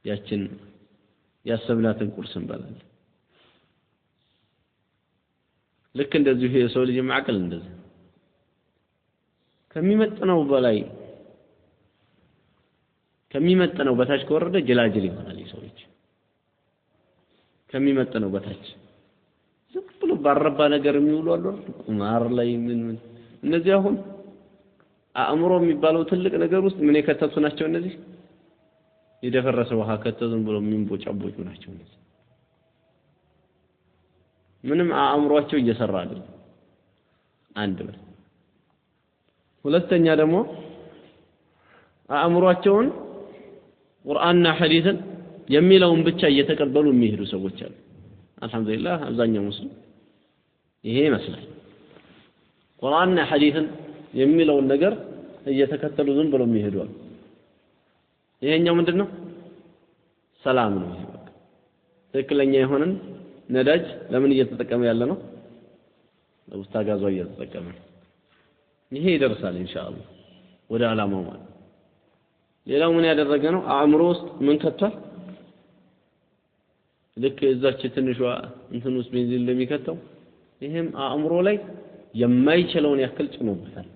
ያችን ያሰብናትን ቁርስ እንበላለን ልክ እንደዚህ የሰው ልጅ ማዕቀል እንደዚህ ከሚመጥነው በታች ከወረደ ጅላጅል ይሆናል የሰው ልጅ ከሚመጥነው በታች ዝም ብሎ ባረባ ነገር የሚውሉ አሉ ቁማር ላይ ምን እነዚህ አሁን አእምሮ የሚባለው ትልቅ ነገር ውስጥ ምን የከተቱ ናቸው እነዚህ የደፈረሰ ውሃ ከተቱን ብሎ የሚንቦጫቦጩ ናቸው እነዚህ ምንም አእምሮአቸው እየሰራ አይደለም አንድ ነው ሁለተኛ ደግሞ አእምሮአቸውን ቁርአንና ሐዲስን የሚለውን ብቻ እየተቀበሉ የሚሄዱ ሰዎች አሉ አልহামዱሊላህ አብዛኛው ሙስሊም ይሄ ይመስላል ቁርአንና ሐዲስን የሚለውን ነገር እየተከተሉ ዝም ብለው የሚሄዱ አሉ ይሄኛው ምንድነው ሰላም ነው ይሄ በቃ ትክክለኛ የሆነን ነዳጅ ለምን እየተጠቀመ ያለ ነው ለውስታጋዟ እየተጠቀመ ይሄ ይደርሳል ኢንሻአላህ ወደ አላማው ማለት ሌላው ምን ያደረገ ነው አእምሮ ውስጥ ምን ከተል ልክ እዛች ትንሿ እንትን ውስጥ ቤንዚን ለሚከተው ይሄም አእምሮ ላይ የማይችለውን ያክል ጭኖበታል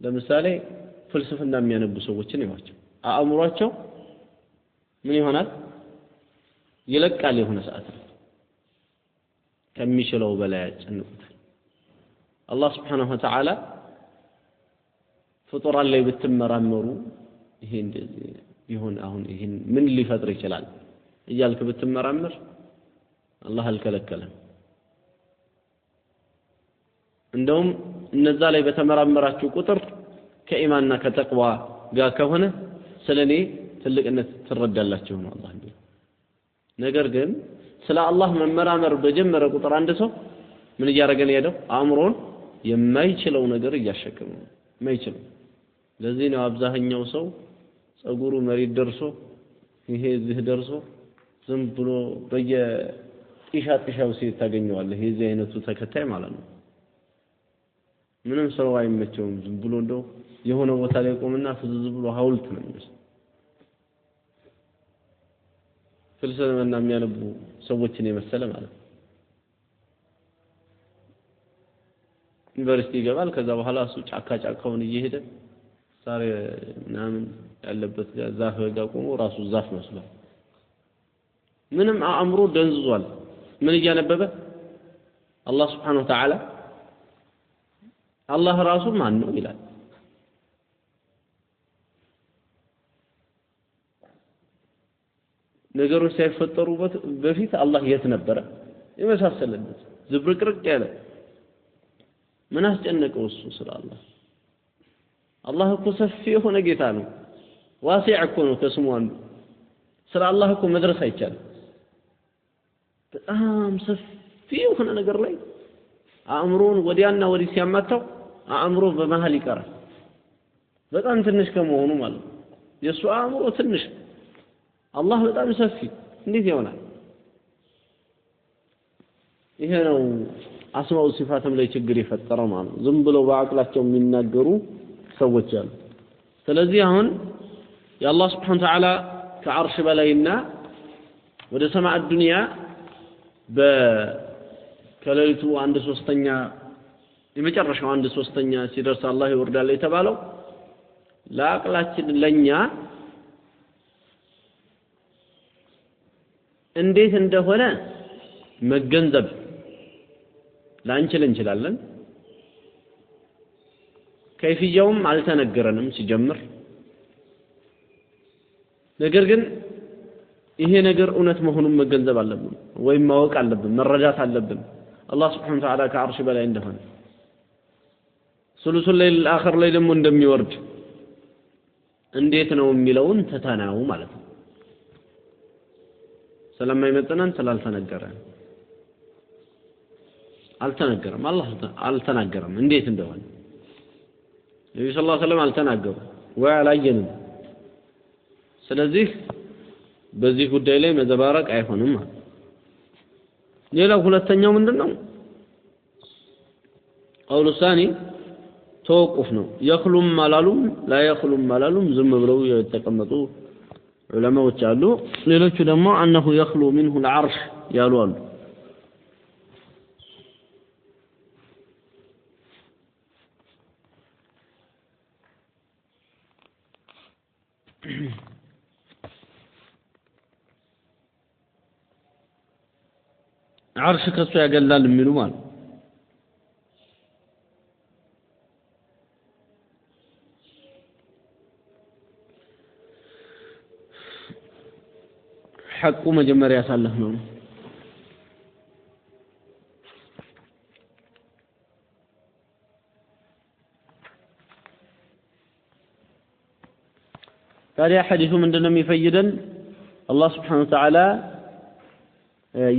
ለምሳሌ ፍልስፍና የሚያነቡ ሰዎችን ይዋቸው አእምሮአቸው ምን ይሆናል ይለቃል የሆነ ሰዓት ከሚችለው በላይ ያጨንቁታል አላህ Subhanahu Wa Ta'ala ፍጡራን ላይ ብትመራመሩ ይሄ እንደዚህ ይሆን አሁን ይሄን ምን ሊፈጥር ይችላል እያልክ ብትመራመር አላህ አልከለከለም እንደውም እነዛ ላይ በተመራመራችሁ ቁጥር ከኢማንና ከተቅዋ ጋር ከሆነ ስለኔ ትልቅነት ትረዳላችሁ ነው አላህ እንዴ ነገር ግን ስለ አላህ መመራመር በጀመረ ቁጥር አንድ ሰው ምን እያደረገ ነው ያለው አእምሮን የማይችለው ነገር እያሸከመ ነው የማይችለው ለዚህ ነው አብዛኛው ሰው ጸጉሩ መሬት ደርሶ ይሄ እዚህ ደርሶ ዝም ብሎ በየጢሻው ሲታገኘዋለህ የዚህ አይነቱ ተከታይ ማለት ነው ምንም ሰው አይመቸውም ዝም ብሎ እንደው የሆነ ቦታ ላይ ቆምና ፍዝዝ ብሎ ሐውልት ነው የሚመስለው ፍልስፍና የሚያነቡ ሰዎችን የመሰለ ማለት ነው ዩኒቨርሲቲ ይገባል ከዛ በኋላ እሱ ጫካውን እየሄደ ሳር ምናምን ያለበት ዛፍ ጋር ቆሞ ራሱ ዛፍ መስሏል ምንም አእምሮ ደንዝዟል ምን እያነበበ አላህ Subhanahu Wa Ta'ala አላህ ራሱ ማን ነው ይላል ነገሮች ሳይፈጠሩ በፊት አላህ የት ነበረ የመሳሰለበት ዝብርቅርቅ ያለ ምን አስጨነቀው እሱ ስለ አላህ እኮ ሰፊ የሆነ ጌታ ነው ዋሲዕ እኮ ነው ከስሙ አንዱ ስለ አላህ እኮ መድረስ አይቻልም በጣም ሰፊ የሆነ ነገር ላይ አእምሮን ወዲያና ወዲህ ሲያማታው አእምሮ በመሃል ይቀራል በጣም ትንሽ ከመሆኑ ማለት ነው የሱ አእምሮ ትንሽ አላህ በጣም ሰፊ እንዴት ይሆናል ይሄ ነው አስማው ሲፋተም ላይ ችግር የፈጠረው ማለት ነው ዝም ብለው በአቅላቸው የሚናገሩ ሰዎች አሉ ስለዚህ አሁን የአላህ Subhanahu Wa Ta'ala ከአርሽ በላይና ወደ ሰማዕ ዱንያ በከለሊቱ 1/3 የመጨረሻው 1/3 ሲደርስ አላህ ይወርዳል የተባለው ለአቅላችን ለኛ እንዴት እንደሆነ መገንዘብ ላንችል እንችላለን ከይፍያውም አልተነገረንም ሲጀምር ነገር ግን ይሄ ነገር እውነት መሆኑን መገንዘብ አለብን ወይም ማወቅ አለብን መረዳት አለብን አላህ Subhanahu Wa Ta'ala ከአርሽ በላይ እንደሆነ ሱሉሱል ለይል አኺር ላይ ደግሞ እንደሚወርድ እንዴት ነው የሚለውን ተታናው ማለት ነው ስለማይመጥነን ስላልተነገረን አልተነገረም አላህ አልተናገረም እንዴት እንደሆነ ነብዩ ሰለላሁ ዐለይሂ ወሰለም አልተናገሩ ወይ አላየንም ስለዚህ በዚህ ጉዳይ ላይ መዘባረቅ አይሆንም ሌላው ሁለተኛው ምንድነው ቀውሉ ሳኒ توقف ነው يخلم ማላሉም لا يخلم ማላሉም ዝም ብለው የተቀመጡ ዑለማዎች አሉ ሌሎቹ ደግሞ انه يخلو منه العرش ያሉ አሉ عرش ከሱ ያገላል የሚሉ ማለት ሐቁ መጀመሪያ ያሳለፍ ነው ታዲያ ሐዲሱ ምንድነው የሚፈይደን አላህ Subhanahu Wa Ta'ala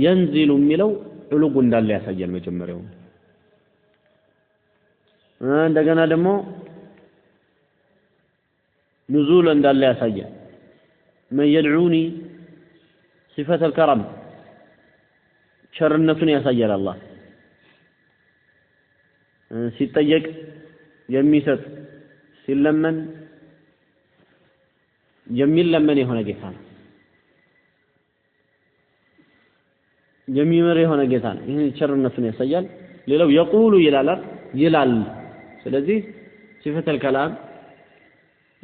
ينزل የሚለው ዑሉግ እንዳለ ያሳያል መጀመሪያው እንደገና ደግሞ نزول እንዳለ ያሳያል من يدعوني صفة الكرم ቸርነቱን ያሳያል አላህ ሲጠየቅ የሚሰጥ ሲለመን የሚለመን የሆነ ጌታ ነው የሚመር የሆነ ጌታ ነው ይሄን ቸርነቱን ያሳያል ሌላው يقول ይላል ስለዚህ صفة الكلام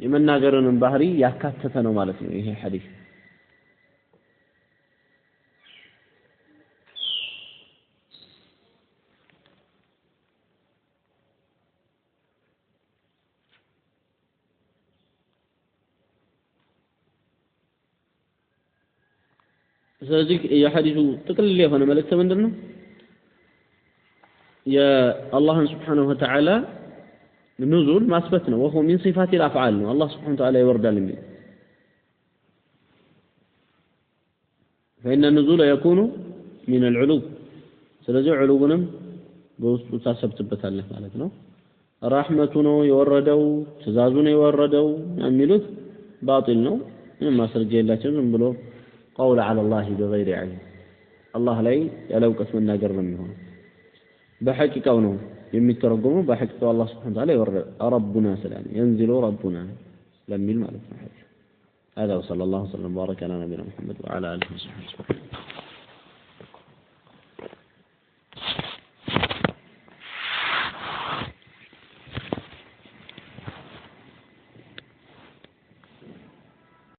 የመናገሩን ባህሪ ያካተተ ነው ማለት ነው ይሄ ሐዲስ ስለዚህ የሐዲሱ ጥቅል የሆነ መልእክት ምንድነው የአላህን Subhanahu Wa Ta'ala نزول ማስበት ነው وهو من صفات الافعال ነው አላህ Subhanahu Wa Ta'ala ይወርዳል የሚል فإن النزول يكون من العلو ስለዚህ ዑሉንም በውስጡ ታሰብትበታለህ ማለት ነው ረህመቱ ነው የወረደው ትእዛዙ ነው የወረደው የሚሉት ባጢል ነው ምንም ማስረጃ የላቸውም ዝም ብሎ قول على الله بغير علم الله لا ያለውቀት መናገር ነው የሚሆነው በሐቂቃው ነው የሚተረጎመው በሐቂቃው አላህ Subhanahu Wa Ta'ala ይወርድ ربنا سلام ينزل ربنا ለሚል ማለት ነው هذا وصلى الله وسلم وبارك على نبينا محمد وعلى اله وصحبه